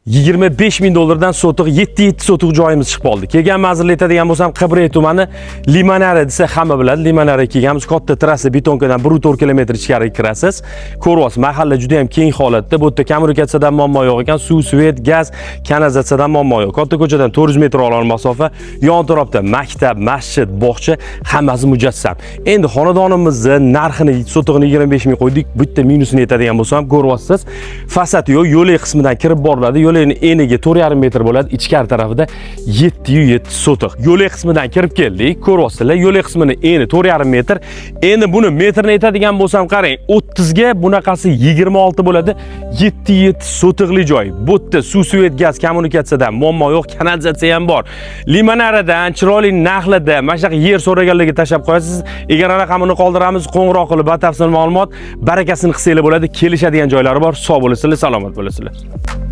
$25 ming sotuq 7 sotuq joyimiz chiqib oldi. Kelgan manzilni aytadigan bo'lsam, Qibray tumani Limonare desa hamma biladi. Limonare kelganmiz, katta trassa betonkadan 1,4 kilometr ichkariga kirasiz. Ko'ryapsiz, mahalla juda ham keng holatda. Bu yerda kommunikatsiyadan muammo yo'q ekan, suv, svet, gaz, kanalizatsiyadan muammo yo'q. Katta ko'chadan 400 metr olan masofa, yon tarafda maktab, masjid, bog'cha, hammasi mujassam. Endi xonadonimizni narxini sotuqni 25 ming qo'ydik. Bu yerda minusini aytadigan bo'lsam, ko'ryapsiz, fasad yo'q, yo'lak qismidan kirib boriladi. Yo'lakning eniga 4,5 metr bo'ladi, ichkari tarafida 707 sotuq. Yo'lak qismidan kirib keldik, ko'ryapsizlar, yo'lak qismining eni 4,5 metr. Endi buni metrini aytadigan bo'lsam, qarang, 30 ga bunaqasi 26 bo'ladi, 707 sotuqli joy. Bu yerda suv, svet, gaz, kommunikatsiyadan muammo yo'q, kanalizatsiya ham bor. Limonaredan, chiroyli narxlarda mana shunaqa yer so'raganlarga tashab qo'yasiz. Egara raqamini qoldiramiz, qo'ng'iroq qilib batafsil ma'lumot, barakasini qilsanglar bo'ladi. Kelishadigan joylari bor. Sog' bo'lasizlar, salomat bo'lasizlar.